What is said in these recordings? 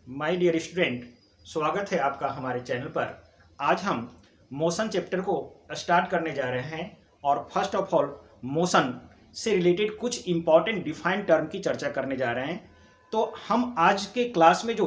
My dear student, स्वागत है आपका हमारे चैनल पर। आज हम मोशन चैप्टर को स्टार्ट करने जा रहे हैं और फर्स्ट ऑफ ऑल मोशन से रिलेटेड कुछ इंपॉर्टेंट डिफाइंड टर्म की चर्चा करने जा रहे हैं। तो हम आज के क्लास में जो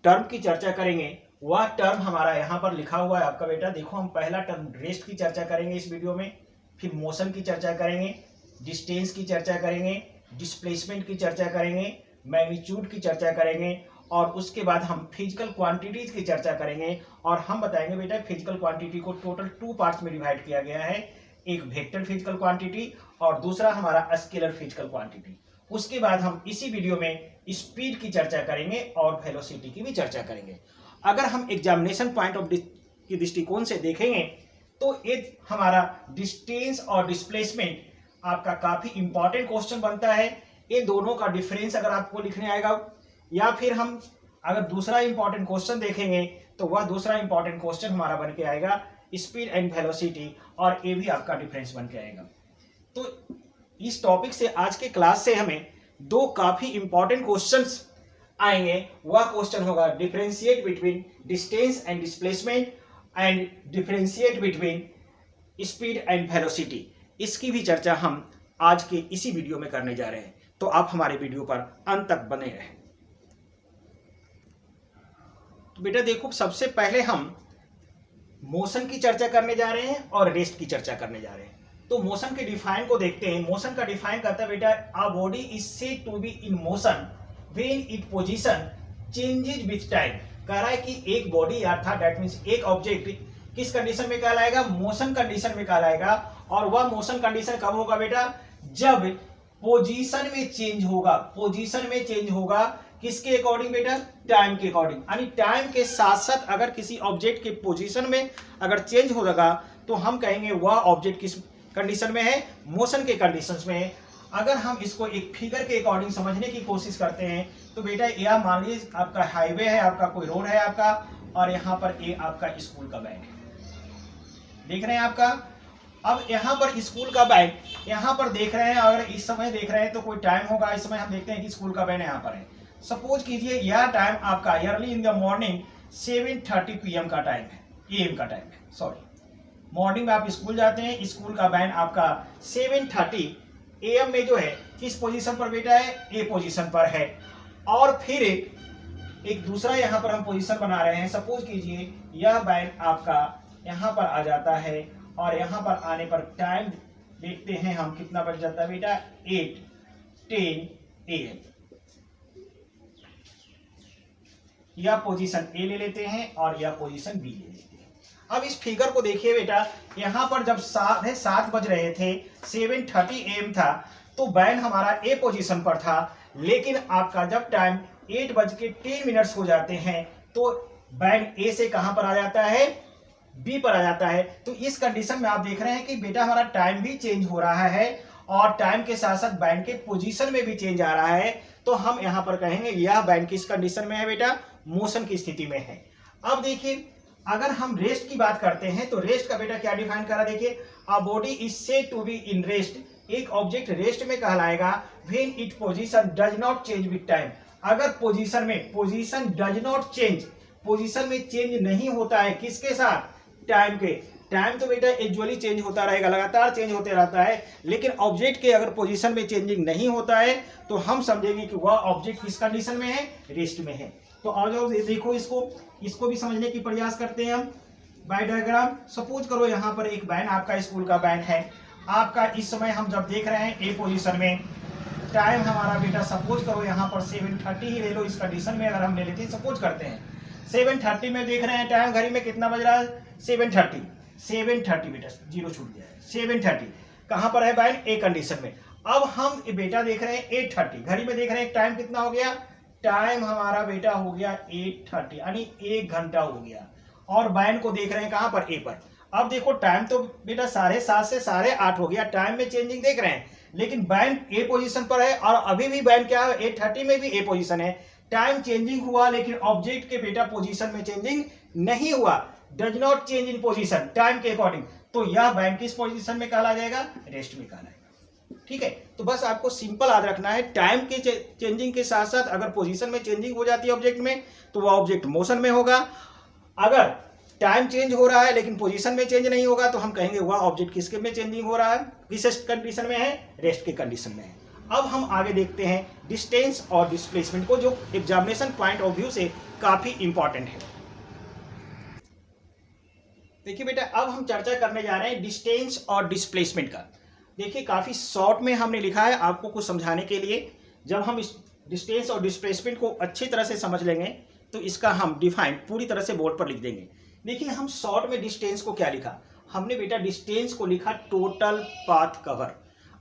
टर्म की चर्चा करेंगे वह टर्म हमारा यहाँ पर लिखा हुआ है आपका बेटा। देखो, हम पहला टर्म रेस्ट की चर्चा करेंगे इस वीडियो में, फिर मोशन की चर्चा करेंगे, डिस्टेंस की चर्चा करेंगे, डिस्प्लेसमेंट की चर्चा करेंगे, मैग्नीट्यूड की चर्चा करेंगे और उसके बाद हम फिजिकल क्वांटिटीज की चर्चा करेंगे। और हम बताएंगे बेटा फिजिकल क्वांटिटी को टोटल 2 पार्ट्स में डिवाइड किया गया है, एक वेक्टर फिजिकल क्वांटिटी और दूसरा हमारा स्केलर फिजिकल क्वांटिटी। उसके बाद हम इसी वीडियो में स्पीड की चर्चा करेंगे और वेलोसिटी की भी चर्चा करेंगे। अगर हम एग्जामिनेशन पॉइंट ऑफ की दृष्टिकोण से देखेंगे तो ये हमारा डिस्टेंस और डिस्प्लेसमेंट आपका काफी इंपॉर्टेंट क्वेश्चन बनता है। ये दोनों का डिफरेंस अगर आपको लिखने आएगा, या फिर हम अगर दूसरा इंपॉर्टेंट क्वेश्चन देखेंगे तो वह दूसरा इंपॉर्टेंट क्वेश्चन हमारा बन के आएगा स्पीड एंड वेलोसिटी, और ये भी आपका डिफरेंस बन के आएगा। तो इस टॉपिक से आज के क्लास से हमें दो काफी इंपॉर्टेंट क्वेश्चंस आएंगे। वह क्वेश्चन होगा differentiate between distance and displacement and differentiate between speed and velocity. इसकी भी चर्चा हम आज के इसी वीडियो में करने जा रहे हैं, तो आप हमारे वीडियो पर अंत तक बने रहें। तो बेटा देखो, सबसे पहले हम मोशन की चर्चा करने जा रहे हैं और रेस्ट की चर्चा करने जा रहे हैं। तो मोशन के डिफाइन को देखते हैं। मोशन का डिफाइन कहता है बेटा, a body is said to be in motion when it position changes with time. कह रहा है कि एक बॉडी अर्थात दैट मींस एक ऑब्जेक्ट किस कंडीशन में कहलाएगा? मोशन कंडीशन में कहलाएगा। और वह मोशन कंडीशन कब होगा बेटा? जब पोजीशन में चेंज होगा। पोजीशन में चेंज होगा किसके अकॉर्डिंग बेटा? टाइम के अकॉर्डिंग। यानी टाइम के साथ साथ अगर किसी ऑब्जेक्ट के पोजीशन में अगर चेंज हो लगा तो हम कहेंगे वह ऑब्जेक्ट किस कंडीशन में है? मोशन के कंडीशंस में है। अगर हम इसको एक फिगर के अकॉर्डिंग समझने की कोशिश करते हैं तो बेटा यह मान लीजिए आपका हाईवे है, आपका कोई रोड है आपका, और यहाँ पर ये आपका स्कूल का बैंक है, देख रहे हैं आपका। अब यहाँ पर स्कूल का बैंक यहाँ पर देख रहे हैं, अगर इस समय देख रहे हैं तो कोई टाइम होगा। इस समय हम देखते हैं कि स्कूल का बैंक यहाँ पर है। सपोज कीजिए यह टाइम आपका early in the morning 7:30 PM का टाइम है, AM का टाइम है, सॉरी। मॉर्निंग में आप स्कूल जाते हैं, स्कूल का बैंड आपका 7:30 AM में जो है किस पोजीशन पर बेटा है? ए पोजीशन पर है। और फिर एक दूसरा यहाँ पर हम पोजीशन बना रहे हैं। सपोज कीजिए यह बैंड आपका यहाँ पर आ जाता है और यहाँ पर आने पर टाइम देखते हैं हम कितना बज जाता है बेटा? 8:10 AM। यह पोजीशन ए ले लेते हैं और यह पोजीशन बी ले लेते हैं। अब इस फिगर को देखिए बेटा, यहाँ पर जब 7:30 बज रहे थे, 7:30 AM था, तो बैंड हमारा ए पोजीशन पर था। लेकिन आपका जब टाइम 8:10 हो जाते हैं तो बैंड ए से कहां पर आ जाता है? बी पर आ जाता है। तो इस कंडीशन में आप देख रहे हैं कि बेटा हमारा टाइम भी चेंज हो रहा है और टाइम के साथ साथ बैंड के पोजीशन में भी चेंज आ रहा है। तो हम यहाँ पर कहेंगे यह बैंड किस कंडीशन में है बेटा? मोशन की स्थिति में है। अब देखिए, अगर हम रेस्ट की बात करते हैं तो रेस्ट का बेटा क्या डिफाइन करा? देखिए, a body is said to be in rest. एक ऑब्जेक्ट रेस्ट में कहलाएगा when it position does not change with time. अगर पोजीशन में position does not change, position में चेंज नहीं होता है किसके साथ? टाइम के। टाइम तो बेटा यूजुअली चेंज होता रहेगा, लगातार चेंज होते रहता है, लेकिन ऑब्जेक्ट के अगर पोजीशन में चेंजिंग नहीं होता है तो हम समझेंगे कि वह ऑब्जेक्ट किस कंडीशन में है? रेस्ट में है। तो और जो देखो, इसको भी समझने की प्रयास करते हैं हम बाय डायग्राम। सपोज करो यहाँ पर एक बैंड आपका स्कूल का बैंड है आपका। इस समय हम जब देख रहे हैं ए पोजीशन में, टाइम हमारा बेटा सपोज करो यहाँ पर 7:30 ही ले लो। इस कंडीशन में अगर हम ले लेते हैं, सपोज करते हैं 7:30 में देख रहे हैं टाइम, घड़ी में कितना बज रहा है? 7:30 बेटा, जीरो छूट गया है। 7:30 कहाँ पर है बैंड? ए कंडीशन में। अब हम बेटा देख रहे हैं 8:30, घड़ी में देख रहे हैं टाइम कितना हो गया? टाइम हमारा बेटा हो गया 8:30, यानी 1 घंटा हो गया। और बैंड को देख रहे हैं कहां पर? ए पर। अब देखो, टाइम तो बेटा 7:30 से 8:30 हो गया, टाइम में चेंजिंग देख रहे हैं, लेकिन बैंड ए पोजीशन पर है और अभी भी बैंड क्या है? 8:30 में भी ए पोजीशन है। टाइम चेंजिंग हुआ लेकिन ऑब्जेक्ट के बेटा पोजीशन में चेंजिंग नहीं हुआ। Does not change in position time के अकॉर्डिंग। तो यह बैंड किस पोजीशन में कहला जाएगा? रेस्ट में कहलाएगा। ठीक है, तो बस आपको सिंपल याद रखना है, टाइम के चेंजिंग के साथ साथ अगर पोजीशन में चेंजिंग हो जाती है ऑब्जेक्ट में तो वह ऑब्जेक्ट मोशन में होगा। अगर टाइम चेंज हो रहा है लेकिन पोजीशन में चेंज नहीं होगा तो हम कहेंगे वह ऑब्जेक्ट किसके में चेंजिंग हो रहा है, किस कंडीशन में है, रेस्ट के कंडीशन में है। अब हम आगे देखते हैं डिस्टेंस और डिस्प्लेसमेंट को, जो एग्जामिनेशन पॉइंट ऑफ व्यू से काफी इंपॉर्टेंट है। देखिए बेटा, अब हम चर्चा करने जा रहे हैं डिस्टेंस और डिस्प्लेसमेंट का। देखिए काफी शॉर्ट में हमने लिखा है आपको कुछ समझाने के लिए। जब हम इस डिस्टेंस और डिस्प्लेसमेंट को अच्छी तरह से समझ लेंगे तो इसका हम डिफाइन पूरी तरह से बोर्ड पर लिख देंगे। देखिए हम शॉर्ट में डिस्टेंस को क्या लिखा, हमने बेटा डिस्टेंस को लिखा टोटल पाथ कवर,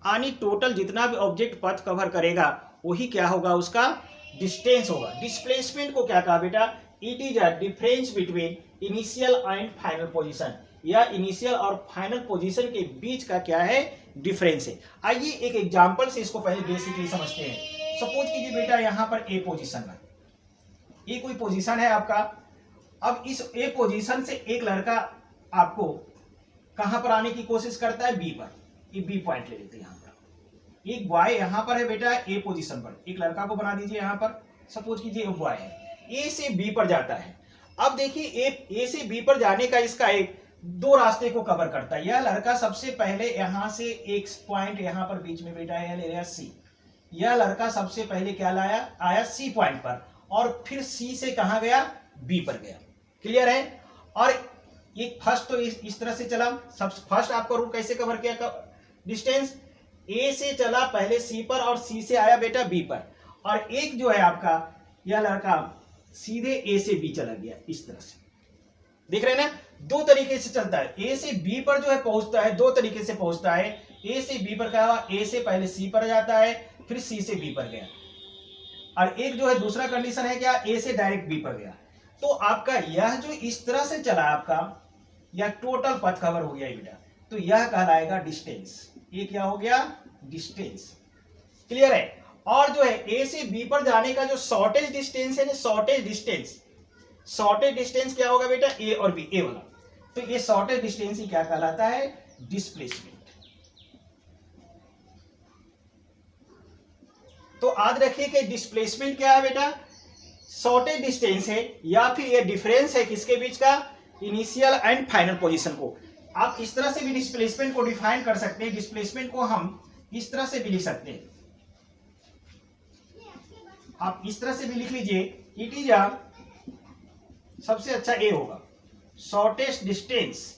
यानी टोटल जितना भी ऑब्जेक्ट पाथ कवर करेगा वही क्या होगा, उसका डिस्टेंस होगा। डिस्प्लेसमेंट को क्या कहा बेटा, it is a difference between initial and final position, या इनिशियल और फाइनल पोजीशन के बीच का क्या है, डिफरेंस है। आइए एक एग्जांपल से इसको पहले बेसिकली समझते हैं। सपोज कीजिए बेटा यहाँ पर ए पोजीशन में, ये कोई पोजीशन है आपका। अब इस ए पोजीशन से एक लड़का आपको कहां पर आने की कोशिश करता है, बी पर। ये बी पॉइंट ले लेते हैं। यहाँ पर एक बॉय यहाँ पर है बेटा ए पोजीशन पर, एक लड़का को बना दीजिए यहाँ पर, सपोज कीजिए एक बॉय है, ए से बी पर जाता है। अब देखिए ए से बी पर जाने का इसका एक दो रास्ते को कवर करता है। यह लड़का सबसे पहले यहां से एक पॉइंट यहाँ पर बीच में बेटा है ले लिया सी, यह लड़का सबसे पहले क्या लाया, आया सी पॉइंट पर, और फिर सी से कहां गया, बी पर गया। क्लियर है। और एक फर्स्ट तो इस तरह से चला, सब फर्स्ट आपका रूट कैसे कवर किया, डिस्टेंस ए से चला पहले सी पर और सी से आया बेटा बी पर, और एक जो है आपका यह लड़का सीधे ए से बी चला गया, इस तरह से। देख रहे हैं ना, दो तरीके से चलता है। ए से बी पर जो है पहुंचता है, दो तरीके से पहुंचता है। ए से बी पर क्या हुआ, ए से पहले सी पर जाता है, फिर सी से बी पर गया। और एक जो है दूसरा कंडीशन है क्या, ए से डायरेक्ट बी पर गया। तो आपका यह जो इस तरह से चला आपका, यह टोटल पथ कवर हो गया बेटा, तो यह कहलाएगा डिस्टेंस। ये क्या हो गया, डिस्टेंस। क्लियर है। और जो है ए से बी पर जाने का जो शॉर्टेज डिस्टेंस है ना, शॉर्टेज डिस्टेंस क्या होगा बेटा, ए और बी, ए वाला। तो ये शॉर्टेज डिस्टेंस ही क्या कहलाता है, डिस्प्लेसमेंट। तो याद रखिए कि डिस्प्लेसमेंट क्या है बेटा, शॉर्टेज डिस्टेंस है, या फिर ये डिफरेंस है किसके बीच का, इनिशियल एंड फाइनल पोजीशन को। आप इस तरह से भी डिस्प्लेसमेंट को डिफाइन कर सकते हैं। डिस्प्लेसमेंट को हम इस तरह से भी लिख सकते हैं, आप इस तरह से भी लिख लीजिए, इट इज अ, सबसे अच्छा ए होगा, shortest distance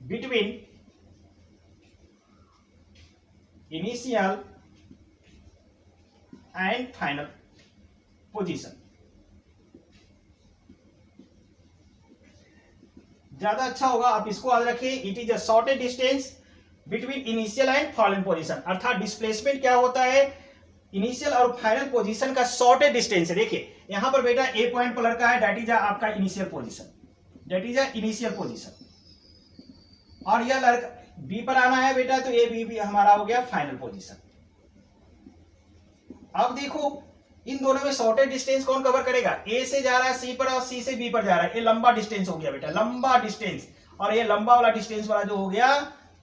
between initial and final position. ज्यादा अच्छा होगा, आप इसको याद रखिए, it is a shortest distance between initial and final position. अर्थात डिस्प्लेसमेंट क्या होता है, इनिशियल और फाइनल पोजीशन का शॉर्टेस्ट डिस्टेंस है। देखिए यहां पर बेटा ए पॉइंट पर लड़का है, दैट इज आपका initial position, that is initial position. और यह लड़का बी पर आना है बेटा, तो ए बी हमारा हो गया फाइनल पोजीशन। अब देखो इन दोनों में शॉर्टेज डिस्टेंस कौन कवर करेगा, ए से जा रहा है सी पर और सी से बी पर जा रहा है, ये लंबा डिस्टेंस हो गया बेटा, लंबा डिस्टेंस। और ये लंबा वाला डिस्टेंस वाला जो हो गया,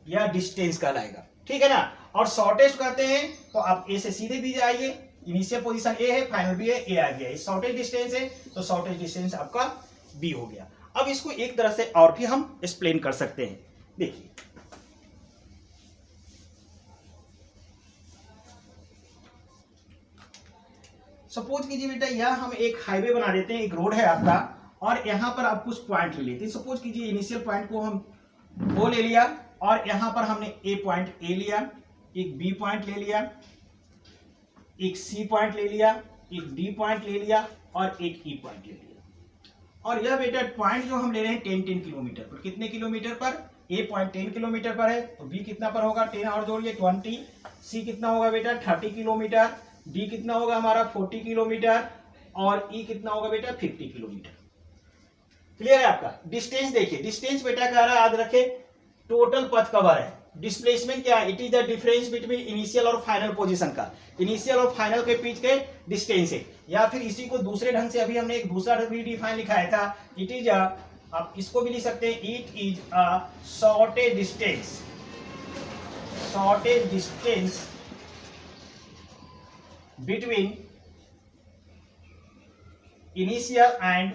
यह डिस्टेंस कहलाएगा। ठीक है ना। और शॉर्टेज कहते हैं तो आप ए से सीधे बी जाइए, इनिशियल पोजीशन ए है, फाइनल बी है, ए आ गया, शॉर्टेज डिस्टेंस है, तो शॉर्टेज डिस्टेंस आपका बी हो गया। अब इसको एक तरह से और भी हम एक्सप्लेन कर सकते हैं। देखिए सपोज कीजिए बेटा यह हम एक हाईवे बना देते हैं, एक रोड है आपका, और यहां पर आप कुछ पॉइंट ले लेते हैं। सपोज कीजिए इनिशियल पॉइंट को हम ओ ले लिया, और यहां पर हमने ए पॉइंट ए लिया, एक बी पॉइंट ले लिया, एक सी पॉइंट ले लिया, एक डी पॉइंट ले लिया, और एक ई पॉइंट ले लिया। और यह बेटा पॉइंट जो हम ले रहे हैं 10 किलोमीटर पर, कितने किलोमीटर पर, ए पॉइंट 10 किलोमीटर पर है, तो बी कितना पर होगा, 10 और जोड़िए 20, सी कितना होगा बेटा 30 किलोमीटर, डी कितना होगा हमारा 40 किलोमीटर, और ई कितना होगा बेटा 50 किलोमीटर। क्लियर है आपका। डिस्टेंस देखिए, डिस्टेंस बेटा कह रहा है याद रखे टोटल पथ कवर है। डिस्प्लेसमेंट क्या है, it is the difference between initial और फाइनल पोजीशन का, इनिशियल और फाइनल के बीच के डिस्टेंस है। या फिर इसी को दूसरे ढंग से अभी हमने एक दूसरा भी डिफाइन लिखाया था, इट इज आप इसको भी लिख सकते हैं, it is a shortage distance between initial and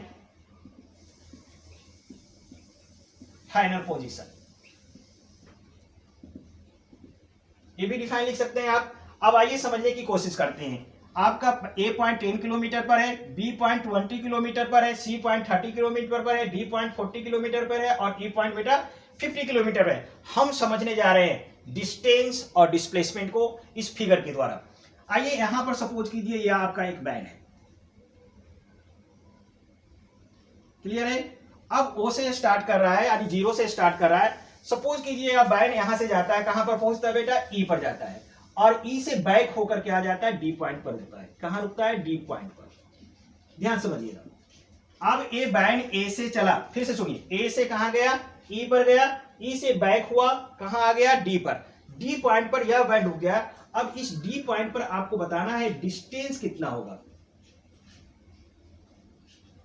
final position. ये भी डिफाइन लिख सकते हैं आप। अब आइए समझने की कोशिश करते हैं। आपका A पॉइंट 10 किलोमीटर पर है, B पॉइंट 20 किलोमीटर पर है, C पॉइंट 30 किलोमीटर पर है, D पॉइंट 40 किलोमीटर पर है और E पॉइंट बेटा 50 किलोमीटर पर है। हम समझने जा रहे हैं डिस्टेंस और डिस्प्लेसमेंट को इस फिगर के द्वारा। आइए यहां पर सपोज कीजिए यह आपका एक बैन है, क्लियर है। अब O से स्टार्ट कर रहा है, यानी 0 से स्टार्ट कर रहा है। सपोज कीजिए अब बैन यहां से जाता है, कहां पर पहुंचता है बेटा, E पर जाता है और E से बैक होकर के आ जाता है D पॉइंट पर रुकता है। कहां रुकता है, D पॉइंट पर। ध्यान समझिएगा। अब ये बैन A से चला, फिर से सुनिए, A से कहां गया, E पर गया, E से बैक हुआ, कहां आ गया, D पर। D पॉइंट पर यह बैन रुक गया। अब इस D पॉइंट पर आपको बताना है डिस्टेंस कितना होगा।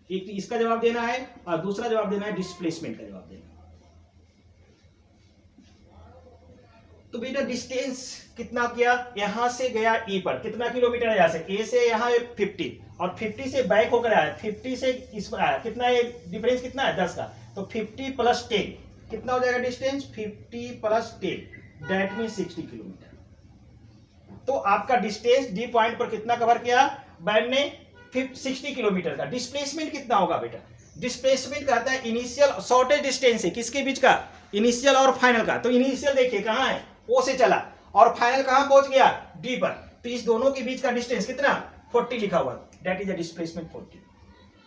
एक इसका जवाब देना है और दूसरा जवाब देना है डिस्प्लेसमेंट का जवाब देना है। तो बेटा डिस्टेंस कितना किया, यहां से गया E पर, कितना किलोमीटर है, यहां से A से यहां 50 और 50 से बैक होकर आया, 50 से इस पर आया, कितना है डिफरेंस, कितना है 10 का। तो 50 प्लस 10 कितना हो जाएगा distance, 50 plus 10 that mean 60 kilometre. तो आपका डिस्टेंस D पॉइंट पर कितना कवर किया बैन ने, 60 किलोमीटर का। डिस्प्लेसमेंट कितना होगा बेटा, डिस्प्लेसमेंट कहता है इनिशियल शॉर्टेज डिस्टेंस है किसके बीच का, इनिशियल और फाइनल का। तो इनिशियल देखिए कहां है, O से चला और फाइनल कहां पहुंच गया, D पर। तो इस दोनों के बीच का डिस्टेंस कितना, 40 लिखा हुआ, that is the displacement 40।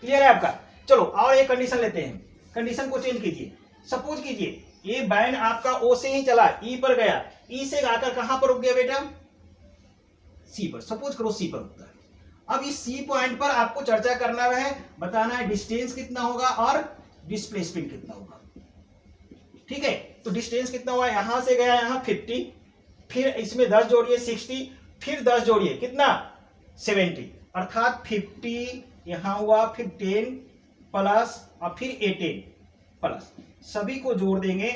Clear है आपका। चलो और एक कंडीशन लेते हैं, कंडीशन को चेंज कीजिए। सपोज कीजिए ये बैन आपका O से ही चला, E पर गया, E से आकर कहां पर रुक गया बेटा, C पर। सपोज करो C पर रुकता है। अब इस C पॉइंट पर आपको चर्चा करना है, बताना है डिस्टेंस कितना होगा और डिस्प्लेसमेंट कितना होगा। ठीक है, तो डिस्टेंस कितना हुआ, यहां से गया यहां 50, फिर इसमें 10 जोड़िए 60, फिर 10 जोड़िए कितना 70, अर्थात 50 यहां हुआ, फिर 10 प्लस और फिर 18 प्लस, सभी को जोड़ देंगे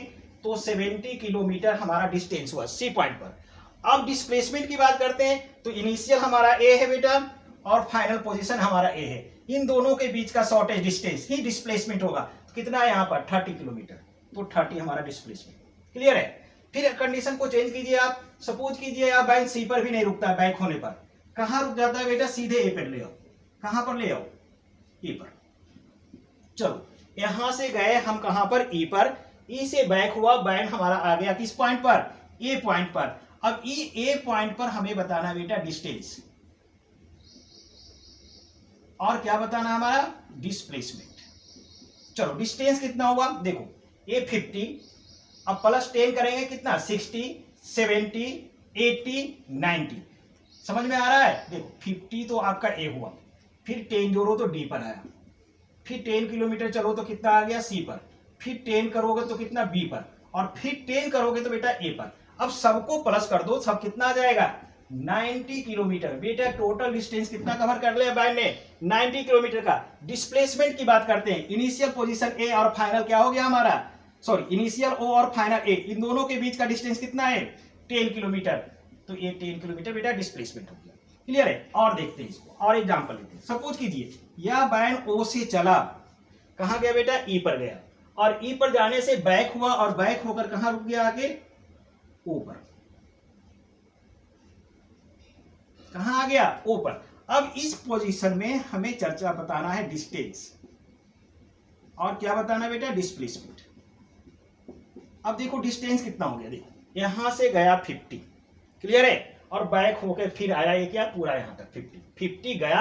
तो 70 किलोमीटर हमारा डिस्टेंस हुआ C पॉइंट पर। अब डिस्प्लेसमेंट की बात करते हैं, तो इनिशियल हमारा A है बेटा और फाइनल पोजीशन हमारा A है। इन दोनों के बीच का शॉर्टेज डिस्टेंस ही डिस्प्लेसमेंट होगा। तो कितना है यहाँ पर 30 किलोमीटर, तो 30 हमारा डिस्प्लेसमेंट। क्लियर है। फिर कंडीशन को चेंज कीजिए आप। सपोज कीजिए आप बैन C पर भी नहीं रुकता है, बैक होने पर कहां रुक जाता है बेटा, सीधे A पर ले आओ। कहां पर ले आओ, E पर। चलो यहां से गए हम कहां पर, E पर। E से बैक हुआ, बैन हमारा आ गया किस पॉइंट पर, A पॉइंट पर। अब A पॉइंट पर हमें बताना बेटा डिस्टेंस, और क्या बताना हमारा, डिस्प्लेसमेंट। चलो डिस्टेंस कितना होगा, देखो A 50, अब प्लस 10 करेंगे कितना, 60, 70, 80, 90। समझ में आ रहा है। देखो 50 तो आपका A हुआ, फिर 10 जोड़ो तो D पर आया, फिर 10 किलोमीटर चलो तो कितना आ गया C पर, फिर 10 करोगे तो कितना B पर, और फिर 10 करोगे तो बेटा A पर। अब सबको प्लस कर दो, सब कितना आ जाएगा, 90 किलोमीटर। बेटा टोटल डिस्टेंस कितना कवर कर लिया बैन ने, 90 किलोमीटर का। डिस्प्लेसमेंट की बात करते हैं, इनिशियल पोजीशन A और फाइनल क्या हो गया हमारा, सॉरी इनिशियल O और फाइनल A, इन दोनों के बीच का डिस्टेंस कितना है, 10 किलोमीटर। तो ये 10 किलोमीटर बेटा डिस्प्लेसमेंट हो गया। क्लियर है। और देखते हैं इसको, और एग्जांपल लेते हैं। सपोज कीजिए यह बैन O से चला, कहां गया बेटा, E पर गया, और E पर जाने से बैक हुआ और बैक होकर कहां रुक गया, आगे O पर। कहां आ गया, O पर। अब इस पोजीशन में हमें चर्चा बताना है डिस्टेंस, और क्या बताना बेटा, डिस्प्लेसमेंट। अब देखो डिस्टेंस कितना हो गया, देखो यहां से गया 50, क्लियर है, और बैक होकर फिर आया ये क्या, पूरा यहां तक 50 गया,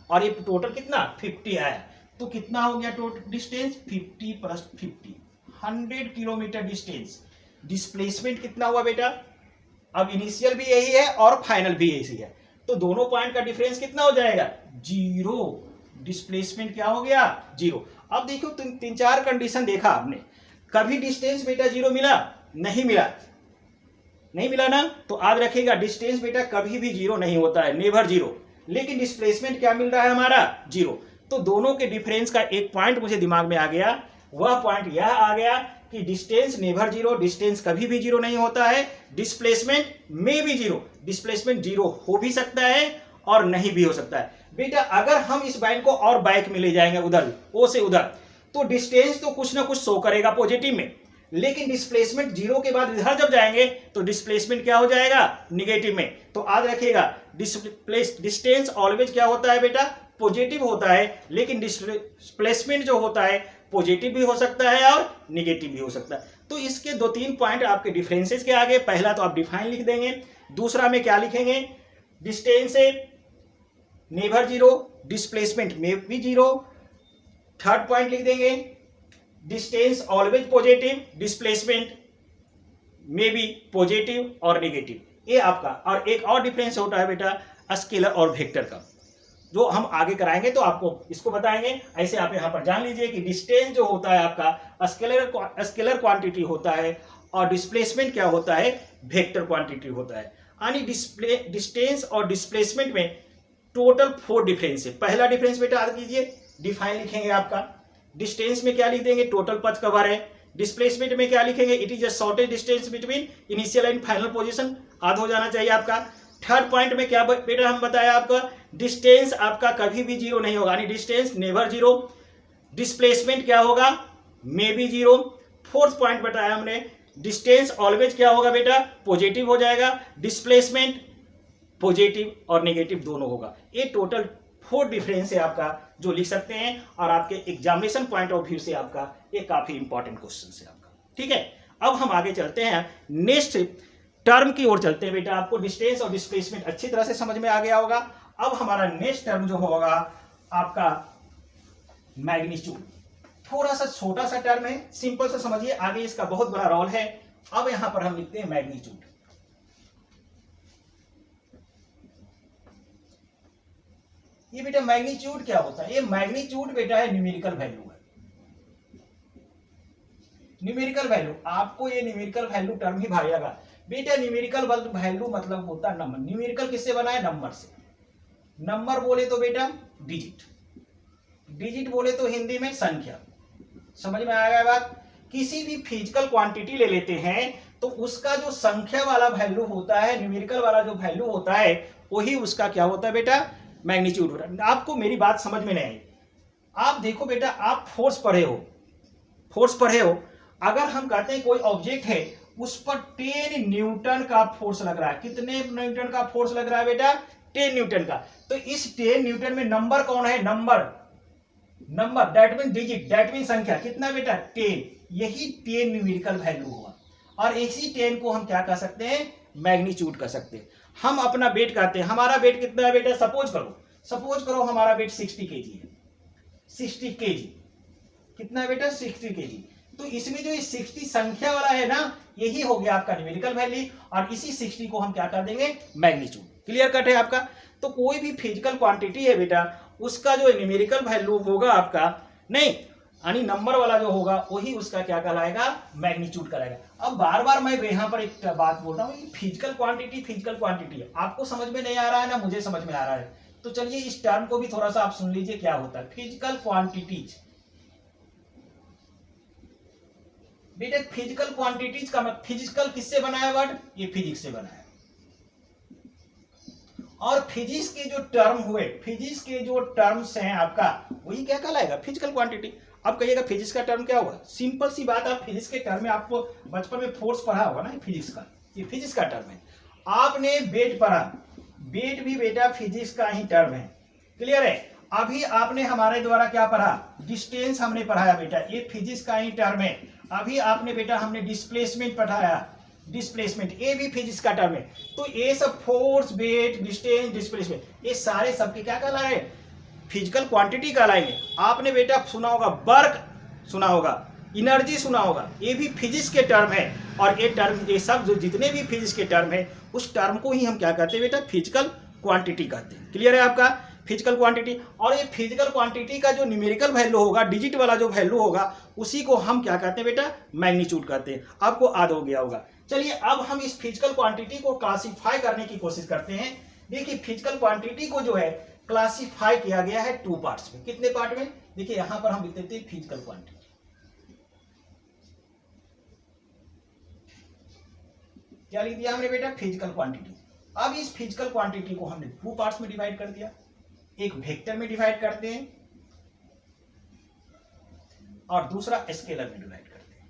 और ये टोटल कितना 50 आया। तो कितना हो गया total distance, 50 plus 50, 100 kilometre distance. Displacement कितना हुआ बेटा, अब इनिशियल भी यही है और फाइनल भी यही है, तो दोनों पॉइंट का डिफरेंस कितना हो जाएगा, 0। डिस्प्लेसमेंट क्या हो गया, 0। अब देखो तीन चार कंडीशन देखा आपने, कभी डिस्टेंस बेटा 0 मिला, नहीं मिला, नहीं मिला ना, तो याद रखिएगा डिस्टेंस बेटा कभी भी 0 नहीं होता है, नेवर 0। लेकिन डिस्प्लेसमेंट क्या मिल रहा है हमारा, 0। तो दोनों के डिफरेंस का एक पॉइंट मुझे दिमाग में आ गया, वह पॉइंट यह आ गया कि डिस्टेंस नेवर जीरो, डिस्टेंस कभी भी जीरो नहीं होता है, डिस्प्लेसमेंट में भी जीरो, डिस्प्लेसमेंट जीरो हो भी सकता है और नहीं भी हो सकता है। बेटा अगर हम इस बैंड को और बैक में ले जाएंगे उधर ओ से उधर, तो डिस्टेंस तो कुछ ना कुछ शो करेगा पॉजिटिव में, लेकिन डिस्प्लेसमेंट जीरो के बाद इधर जब जाएंगे तो डिस्प्लेसमेंट क्या हो जाएगा, निगेटिव में। तो याद रखिएगा डिस्टेंस ऑलवेज क्या होता है बेटा, पॉजिटिव होता है, लेकिन डिस्प्लेसमेंट जो होता है पॉजिटिव भी हो सकता है और निगेटिव भी हो सकता है। तो इसके 2-3 पॉइंट आपके डिफरेंसेस के आगे, पहला तो आप डिफाइन लिख देंगे, दूसरा में क्या लिखेंगे, डिस्टेंस से नेवर जीरो, डिस्प्लेसमेंट में भी जीरो, थर्ड पॉइंट लिख देंगे डिस्टेंस ऑलवेज पॉजिटिव, डिस्प्लेसमेंट में भी पॉजिटिव और नेगेटिव, ये आपका। और एक और डिफरेंस होता है बेटा स्केलर और वेक्टर का, जो हम आगे कराएंगे तो आपको इसको बताएंगे। ऐसे आप यहां पर जान लीजिए कि डिस्टेंस जो होता है आपका स्केलर क्वांटिटी होता है और डिस्प्लेसमेंट क्या होता है, वेक्टर क्वांटिटी होता है। यानी डिस्टेंस और डिस्प्लेसमेंट में टोटल 4 डिफरेंस है। पहला डिफरेंस बेटा याद कीजिए, डिफाइन लिखेंगे आपका, डिस्टेंस में क्या लिख देंगे, टोटल पथ कवर है, डिस्प्लेसमेंट में क्या लिखेंगे, it is the shortest distance between initial and final position, याद हो जाना चाहिए आपका। थर्ड पॉइंट में क्या बेटा हम बताया आपका, डिस्टेंस आपका कभी भी जीरो नहीं होगा, यानी डिस्टेंस नेवर जीरो, डिस्प्लेसमेंट क्या होगा, may be zero. Fourth point बताया हमने, डिस्टेंस ऑलवेज क्या होगा बेटा, पॉजिटिव हो जाएगा, डिस्प्लेसमेंट पॉजिटिव और नेगेटिव दोनों होगा। ये टोटल 4 डिफरेंस है आपका जो लिख सकते हैं, और आपके एग्जामिनेशन पॉइंट ऑफ व्यू से आपका ये काफी इंपॉर्टेंट क्वेश्चन है आपका। ठीक है, अब हम आगे चलते हैं, नेक्स्ट टर्म की ओर चलते हैं बेटा। आपको डिस्टेंस और डिस्प्लेसमेंट अच्छी तरह से समझ में आ गया होगा। अब हमारा नेक्स्ट टर्म जो होगा आपका मैग्नीट्यूड, थोड़ा सा छोटा सा टर्म है, सिंपल से समझिए, आगे इसका बहुत बड़ा रोल है। अब यहां पर हम लिखते हैं मैग्नीट्यूड। ये बेटा मैग्नीट्यूड क्या होता है, ये मैग्नीट्यूड बेटा है न्यूमेरिकल वैल्यू है, न्यूमेरिकल वैल्यू। आपको ये न्यूमेरिकल वैल्यू टर्म ही भाएगा बेटा। न्यूमेरिकल वैल्यू मतलब होता है नंबर, न्यूमेरिकल किससे बना है, नंबर से। नंबर बोले तो बेटा डिजिट, डिजिट बोले तो हिंदी में संख्या, समझ में आएगा बात। किसी भी फिजिकल क्वांटिटी ले लेते हैं तो उसका जो संख्या वाला वैल्यू होता है, न्यूमेरिकल वाला जो वैल्यू होता है, वही उसका क्या होता है बेटा, मैग्नीट्यूड होता है। आपको मेरी बात समझ में नहीं आई, आप देखो बेटा, आप फोर्स पढ़े हो, फोर्स पढ़े हो, अगर हम कहते हैं कोई ऑब्जेक्ट है उस पर 10 न्यूटन का फोर्स लग रहा है, कितने न्यूटन का फोर्स लग रहा है बेटा, 10 न्यूटन का। तो इस 10 न्यूटन में नंबर कौन है, number, number that mean digit, that mean संख्या, कितना बेटा 10, यही 10 न्यूमेरिकल वैल्यू हुआ। और इसी 10 को हम क्या कह सकते हैं, मैग्नीट्यूड कह सकते हैं। हम अपना वेट कहते हैं, हमारा वेट कितना है बेटा, सपोज करो हमारा वेट 60 केजी है, 60 केजी, कितना है बेटा 60 केजी। तो इसमें जो 60 संख्या वाला है ना, यही हो गया आपका न्यूमेरिकल वैल्यू, और इसी 60 को हम क्या कर देंगे, मैग्नीट्यूड। क्लियर कट है आपका। तो कोई भी फिजिकल क्वांटिटी है बेटा, उसका जो न्यूमेरिकल वैल्यू होगा आपका, नहीं यानी नंबर वाला जो होगा वही उसका क्या कहलाएगा, मैग्नीट्यूड कहलाएगा। अब बार बार मैं यहाँ पर एक बात बोल रहा हूँ, फिजिकल क्वांटिटी है, आपको समझ में नहीं आ रहा है ना, मुझे समझ में आ रहा है। तो चलिए इस टर्म को भी थोड़ा सा आप सुन लीजिए क्या होता है, फिजिकल क्वांटिटीज। बेटा फिजिकल क्वांटिटीज का मतलब, फिजिकल किससे बना है वर्ड, ये फिजिक्स से बना है। और फिजिक्स के जो टर्म हुए, फिजिक्स के जो टर्म्स हैं आपका, वही क्या कहलाएगा, फिजिकल क्वांटिटी। अब कहिएगा फिजिक्स का टर्म क्या होगा, सिंपल सी बात, आप फिजिक्स के टर्म में आपको बचपन में फोर्स पढ़ा होगा ना, फिजिक्स का, ये फिजिक्स का टर्म है। आपने वेट पढ़ा, वेट भी बेटा फिजिक्स का ही टर्म है। क्लियर है। अभी आपने हमारे द्वारा क्या पढ़ा, डिस्टेंस हमने पढ़ाया बेटा, ये फिजिक्स का ही टर्म है। अभी आपने बेटा हमने डिस्प्लेसमेंट पढ़ाया, डिस्प्लेसमेंट, ये भी फिजिक्स का टर्म है। तो ये सब फोर्स, वेट, डिस्टेंस, डिस्प्लेसमेंट, ये सारे सबके क्या कहलाए, फिजिकल क्वांटिटी कहलाएंगे। आपने बेटा सुना होगा वर्क, सुना होगा एनर्जी, सुना होगा, ये भी फिजिक्स के टर्म है। और ये टर्म, ये सब जो जितने भी फिजिक्स के टर्म है, उस टर्म को ही हम क्या कहते हैं बेटा, फिजिकल क्वांटिटी कहते हैं। क्लियर है आपका, फिजिकल क्वांटिटी। और ये फिजिकल क्वांटिटी का जो न्यूमेरिकल वैल्यू होगा, डिजिट वाला जो वैल्यू होगा, उसी को हम क्या कहते हैं बेटा, मैग्नीट्यूड कहते हैं। आपको याद हो गया होगा। चलिए अब हम इस फिजिकल क्वांटिटी को क्लासिफाई करने की कोशिश करते हैं। देखिए फिजिकल क्वांटिटी को जो है क्लासिफाई किया गया है 2 पार्ट्स में। कितने पार्ट में, देखिए यहां पर हम लिख देते हैं फिजिकल क्वांटिटी, क्या लिख दिया हमने बेटा, फिजिकल क्वांटिटी। अब इस फिजिकल क्वांटिटी को हमने 2 पार्ट्स में डिवाइड कर दिया, एक वेक्टर में डिवाइड करते हैं और दूसरा स्केलर में डिवाइड करते हैं।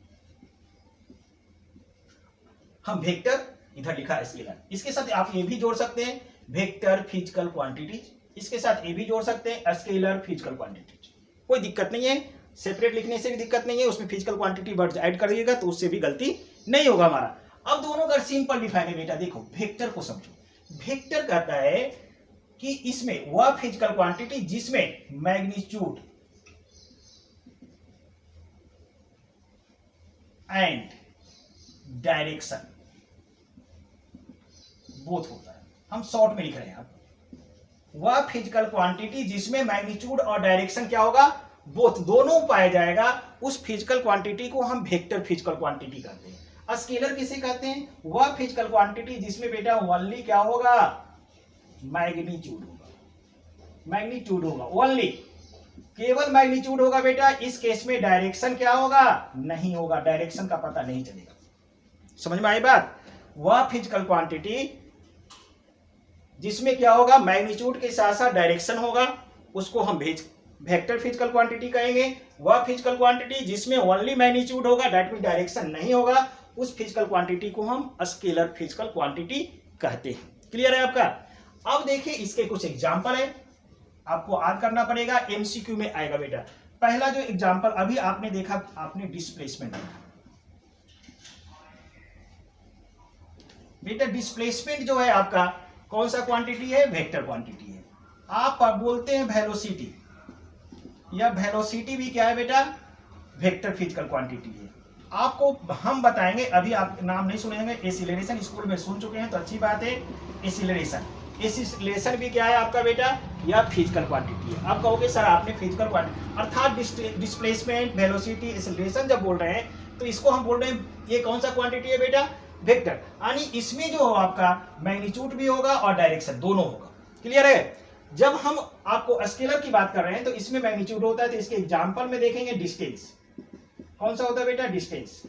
हम वेक्टर, इधर लिखा स्केलर, इसके साथ आप ये भी जोड़ सकते हैं वेक्टर फिजिकल क्वांटिटीज, इसके साथ ये भी जोड़ सकते हैं स्केलर फिजिकल क्वांटिटीज, कोई दिक्कत नहीं है, सेपरेट लिखने से भी दिक्कत नहीं है, उसमें फिजिकल क्वांटिटी वर्ड ऐड करिएगा तो उससे भी गलती नहीं होगा हमारा। अब दोनों का सिंपल डिफाइन है बेटा, देखो वेक्टर को समझो। वेक्टर कहता है कि इसमें वह फिजिकल क्वांटिटी जिसमें मैग्नीट्यूड एंड डायरेक्शन बोथ होता है, हम शॉर्ट में लिख रहे हैं। वह फिजिकल क्वांटिटी जिसमें मैग्नीट्यूड और डायरेक्शन क्या होगा, बोथ, दोनों पाया जाएगा, उस फिजिकल क्वांटिटी को हम वेक्टर फिजिकल क्वांटिटी कहते हैं। स्केलर किसे कहते हैं, वह फिजिकल क्वांटिटी जिसमें बेटा ओनली क्या होगा, मैग्नीट्यूड होगा, मैग्नीट्यूड होगा ओनली, केवल मैग्नीट्यूड होगा बेटा। इस केस में डायरेक्शन क्या होगा, नहीं होगा, डायरेक्शन का पता नहीं चलेगा। समझ में आई बात। वह फिजिकल क्वांटिटी जिसमें क्या होगा, मैग्नीट्यूड के साथ साथ डायरेक्शन होगा, उसको हम वेक्टर फिजिकल क्वांटिटी कहेंगे। वह फिजिकल क्वांटिटी जिसमें ओनली मैग्नीट्यूड होगा, दैट मीन डायरेक्शन नहीं होगा, उस फिजिकल क्वांटिटी को हम स्केलर फिजिकल क्वांटिटी कहते हैं। क्लियर है आपका। अब देखिए इसके कुछ एग्जांपल है, आपको याद करना पड़ेगा, एमसीक्यू में आएगा बेटा। पहला जो एग्जांपल अभी आपने देखा, आपने डिस्प्लेसमेंट देखा बेटा। डिस्प्लेसमेंट जो है आपका कौन सा क्वांटिटी है, वेक्टर क्वांटिटी है। आप बोलते हैं वेलोसिटी, या वेलोसिटी भी क्या है बेटा, वेक्टर फिजिकल क्वांटिटी है। आपको हम बताएंगे, अभी आप नाम नहीं सुनेंगे, एसिलरेशन स्कूल में सुन चुके हैं तो अच्छी बात है। एसिलरेशन, एसिलरेशन भी क्या है आपका बेटा, या फिजिकल क्वांटिटी है। आप कहोगे सर आपने फिजिकल क्वांटिटी अर्थात डिस्प्लेसमेंट, वेलोसिटी, एसिलरेशन जब बोल रहे हैं तो इसको हम बोल रहे हैं ये कौन सा क्वांटिटी है बेटा, वेक्टर, यानी इसमें जो आपका मैग्नीट्यूड भी होगा और डायरेक्शन दोनों होगा। क्लियर है। जब हम आपको स्केलर की बात कर रहे हैं तो इसमें मैग्नीट्यूड होता है, तो इसके एग्जांपल में देखेंगे डिस्टेंस, कौन सा होता है बेटा, डिस्टेंस।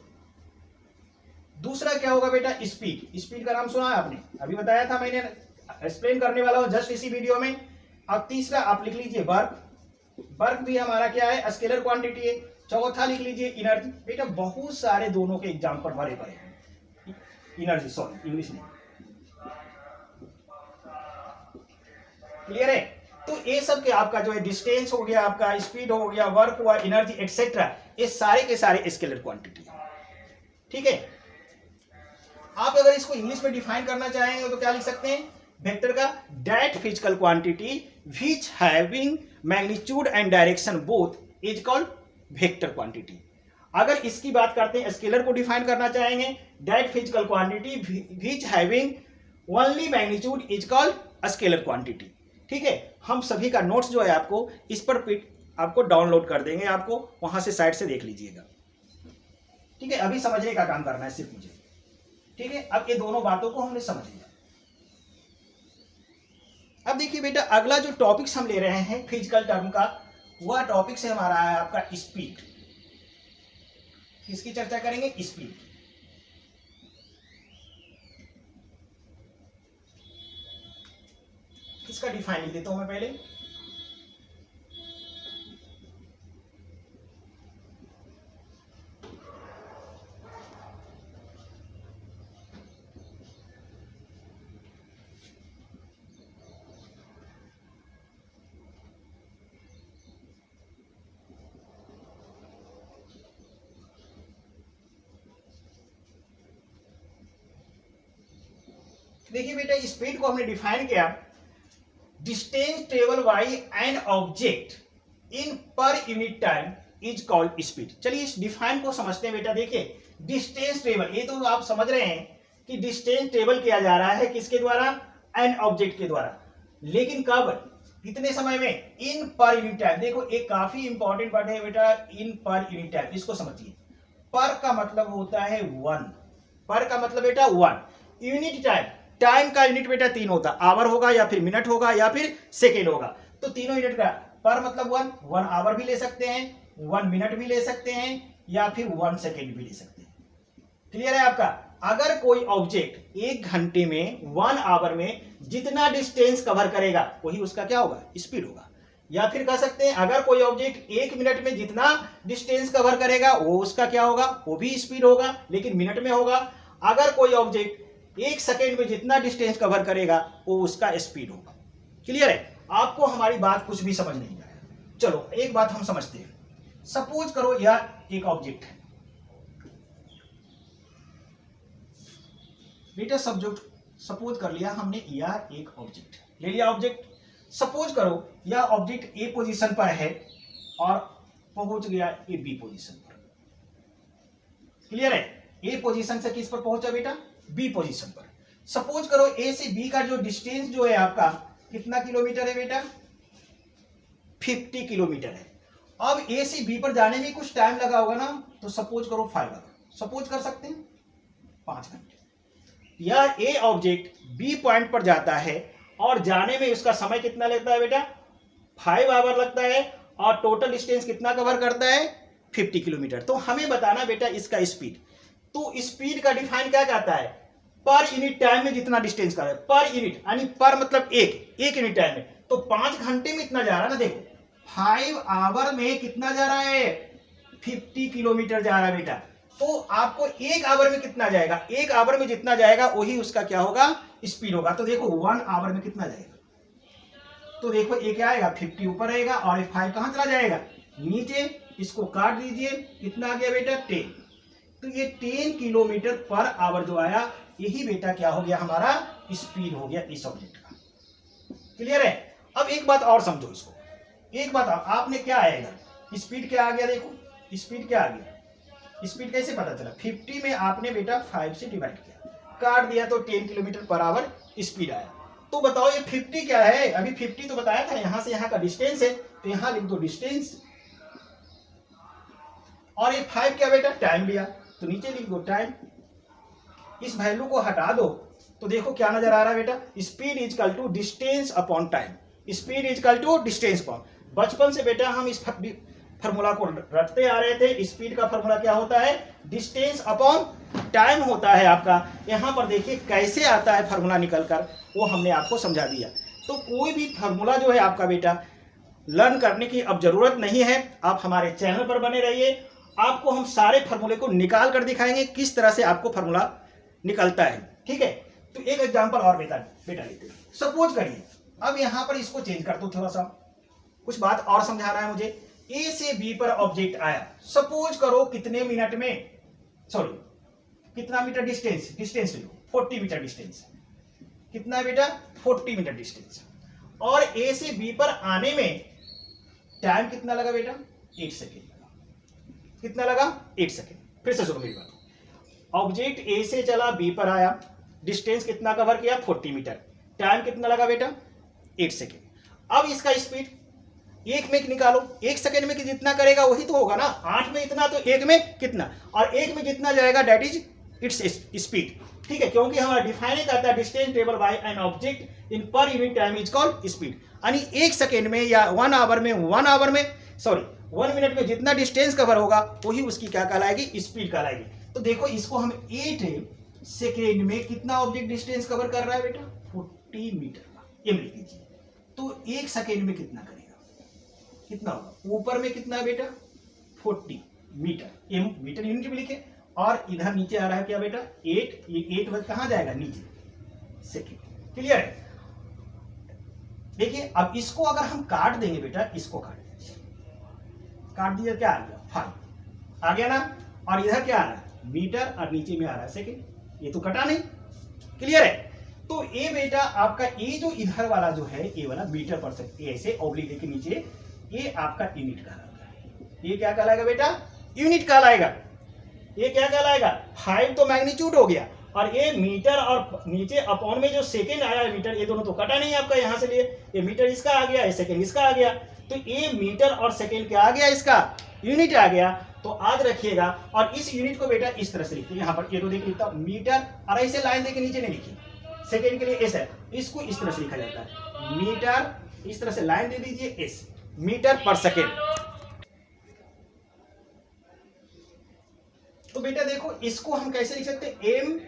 दूसरा क्या होगा बेटा, स्पीड। स्पीड का नाम सुना है आपने, अभी बताया था मैंने, एक्सप्लेन करने वाला हूं जस्ट इसी वीडियो में। अब तीसरा आप लिख लीजिए वर्क, वर्क भी हमारा क्या है, स्केलर क्वांटिटी है। चौथा लिख लीजिए एनर्जी। बेटा बहुत सारे दोनों के एग्जांपल भरे पड़े हैं, एनर्जी, सॉरी इंग्लिश नहीं। क्लियर है। तो ये सब के आपका जो है डिस्टेंस हो गया, आपका स्पीड हो गया, वर्क हुआ, एनर्जी एक्सेट्रा, ये सारे के सारे स्केलर क्वांटिटी है। ठीक है। आप अगर इसको इंग्लिश में डिफाइन करना चाहेंगे तो क्या लिख सकते हैं, वेक्टर का that physical quantity which having magnitude and direction both is called vector quantity. अगर इसकी बात करते हैं, स्केलर को डिफाइन करना चाहेंगे, that physical quantity which having only magnitude is called scalar quantity. ठीक है। हम सभी का नोट्स जो है आपको इस पर आपको डाउनलोड कर देंगे, आपको वहां से साइट से देख लीजिएगा। ठीक है। अभी समझने का काम करना है सिर्फ मुझे। ठीक है। अब ये दोनों बातों को हमने समझ लिया। अब देखिए बेटा अगला जो टॉपिक्स हम ले रहे हैं फिजिकल टर्म का, वह टॉपिक से हमारा है आपका स्पीड। किसकी चर्चा करेंगे, स्पीड। इसका डिफाइन लिख देता हूं मैं पहले। देखिए बेटा स्पीड को हमने डिफाइन किया, distance travel by an object in per unit time is called speed. चलिए इस डिफाइन को समझते हैं बेटा। देखिए डिस्टेंस ट्रेवल, ये तो आप समझ रहे हैं कि डिस्टेंस ट्रेवल किया जा रहा है किसके द्वारा, एन ऑब्जेक्ट के द्वारा, लेकिन कब, कितने समय में, इन पर यूनिट टाइम। देखो एक काफी इंपॉर्टेंट वर्ड है बेटा, इन पर यूनिट टाइम, इसको समझिए। पर का मतलब होता है वन, पर का मतलब बेटा वन, यूनिट टाइम, टाइम का यूनिट बेटा 3 होता, आवर होगा या फिर मिनट होगा या फिर सेकेंड होगा, तो तीनों यूनिट का पर मतलब वन, 1 आवर भी ले सकते हैं, 1 मिनट भी ले सकते हैं या फिर 1 सेकेंड भी ले सकते हैं। क्लियर है आपका। अगर कोई ऑब्जेक्ट 1 घंटे में 1 आवर में जितना डिस्टेंस कवर करेगा वही उसका क्या होगा, स्पीड होगा। या फिर कह सकते हैं अगर कोई ऑब्जेक्ट 1 मिनट में जितना डिस्टेंस कवर करेगा वो उसका क्या होगा, वो भी स्पीड होगा, लेकिन मिनट में होगा। अगर कोई ऑब्जेक्ट 1 सेकेंड में जितना डिस्टेंस कवर करेगा वो उसका स्पीड होगा। क्लियर है? आपको हमारी बात कुछ भी समझ नहीं आया। चलो एक बात हम समझते हैं। सपोज करो यह एक ऑब्जेक्ट है बेटा, सपोज कर लिया हमने यह एक ऑब्जेक्ट ले लिया। ऑब्जेक्ट सपोज करो यह ऑब्जेक्ट ए पोजीशन पर है और पहुंच गया ए बी पोजीशन पर। क्लियर है? ए पोजीशन से किस पर पहुंचा बेटा, बी पोजीशन पर। सपोज करो ए से बी का जो डिस्टेंस जो है आपका कितना किलोमीटर है बेटा, 50 किलोमीटर है। अब ए से बी पर जाने में कुछ टाइम लगा होगा ना, तो सपोज करो 5 आवर, सपोज कर सकते हैं 5 घंटे। यह ए ऑब्जेक्ट बी पॉइंट पर जाता है और जाने में उसका समय कितना लगता है बेटा, 5 आवर लगता है, और टोटल डिस्टेंस कितना कवर करता है, 50 किलोमीटर। तो हमें बताना बेटा इसका स्पीड। तो स्पीड का डिफाइन क्या कहता है, पर यूनिट टाइम में जितना डिस्टेंस का है, पर यूनिट यानी पर मतलब एक यूनिट टाइम में। तो 5 घंटे में इतना जा रहा है ना, देखो 5 आवर में कितना जा रहा है, 50 किलोमीटर जा रहा है बेटा। तो आपको 1 आवर में कितना जाएगा, 1 आवर में जितना जाएगा वही उसका क्या होगा, स्पीड होगा। तो देखो 1 आवर में कितना जाएगा, तो देखो ये क्या आएगा, 50 ऊपर रहेगा और ये 5 कहां चला जाएगा, नीचे। इसको काट दीजिए, कितना आ गया बेटा, 10। तो ये 10 किलोमीटर पर आवर जो आया, यही बेटा क्या हो गया, हमारा स्पीड हो गया इस ऑब्जेक्ट का। क्लियर है? अब एक बात और समझो इसको, एक बात आपने क्या आएगा, स्पीड क्या आ गया, देखो स्पीड क्या आ गया। स्पीड कैसे पता चला, 50 में आपने बेटा 5 से डिवाइड किया, काट दिया, तो 10 किलोमीटर पर आवर स्पीड आया। तो बताओ ये 50 क्या है, अभी 50 तो बताया था, यहां से यहां का डिस्टेंस है, तो यहां लिख दो डिस्टेंस, और ये 5 क्या बेटा, टाइम लिया, तो नीचे लिख दो टाइम। इस वैल्यू को हटा दो तो देखो क्या नजर आ रहा है बेटा, speed is equal to distance upon time. Speed is equal to distance upon, बचपन से बेटा हम इस फार्मूला को रटते आ रहे थे। स्पीड का फार्मूला क्या होता है, डिस्टेंस अपॉन टाइम होता है आपका। यहां पर देखिए कैसे आता है फार्मूला निकलकर, वो हमने आपको समझा दिया। तो कोई भी फार्मूला जो है आपका बेटा लर्न करने की अब जरूरत नहीं है, आप हमारे चैनल पर बने रहिए, आपको हम सारे फार्मूले को निकाल कर दिखाएंगे किस तरह से आपको फार्मूला निकलता है। ठीक है? तो एक एग्जांपल और बेटा लेते हैं। सपोज करिए अब यहां पर इसको चेंज कर दो, थोड़ा सा कुछ बात और समझाना है मुझे। ए से बी पर ऑब्जेक्ट आया, सपोज करो कितने मिनट में, सॉरी कितना मीटर डिस्टेंस लो, 40 मीटर डिस्टेंस। कितना है बेटा, 40 मीटर डिस्टेंस। और ए से बी पर आने में टाइम कितना लगा बेटा, 8 सेकेंड लगा। कितना लगा, 8 सेकेंड। फिर से सुनो मेरी बात, ऑब्जेक्ट ए से चला बी पर आया, डिस्टेंस कितना कवर किया, 40 मीटर, टाइम कितना लगा बेटा, 8 सेकेंड। अब इसका स्पीड 1 में निकालो, 1 सेकेंड में जितना करेगा वही तो होगा ना, 8 में इतना तो 1 में कितना, और 1 में जितना जाएगा दैट इज इट्स स्पीड। ठीक है? क्योंकि हमारा डिफाइन करता है distance travel by an object in per unit time is called speed. यानी 1 सेकेंड में या 1 आवर में 1 मिनट में जितना डिस्टेंस कवर होगा वही उसकी क्या कहलाएगी, स्पीड कहलाएगी। तो देखो इसको हम 8 सेकेंड में कितना ऑब्जेक्ट डिस्टेंस कवर कर रहा है बेटा, 40 मीटर का, ये लिख दीजिए। तो 1 सेकेंड में कितना करेगा, कितना होगा, ऊपर में कितना है बेटा, 40 मीटर, मीटर यूनिट में लिखे, और इधर नीचे आ रहा है क्या बेटा, 8, ये 8 कहां जाएगा, नीचे, सेकेंड। क्लियर है? देखिए अब इसको अगर हम काट देंगे बेटा, इसको काट दिया, क्या आ गया, 5 आ गया ना, और इधर क्या आ रहा है, मीटर, और नीचे में आ रहा है सेकेंड, ये तो कटा नहीं। क्लियर है? तो ये बेटा आपका ये जो इधर वाला जो है, ये वाला मीटर पर सेकेंड, ऐसे ऑब्लिक के नीचे, ये आपका यूनिट कहलाएगा। ये क्या कहलाएगा बेटा, यूनिट कहलाएगा। ये क्या कहलाएगा, 5 तो मैग्नीट्यूड हो गया, और ये मीटर और नीचे अपॉन में जो सेकेंड आया है मीटर, ये दोनों तो कटा नहीं आपका, यहां से लिए ये मीटर इसका आ गया, ये सेकेंड इसका आ गया। तो ये मीटर और सेकेंड क्या आ गया, इसका यूनिट आ गया। तो याद रखिएगा, और इस यूनिट को बेटा इस तरह से लिखते हैं, यहाँ पर ये तो देख लिखता हूं मीटर, और ऐसे लाइन देके नीचे नहीं लिखी, सेकेंड के लिए एस है, इसको इस तरह से लिखा जाता है, मीटर, इस तरह से लाइन दे दीजिए, एस, मीटर पर सेकेंड। तो बेटा देखो इसको हम कैसे लिख सकते हैं, एम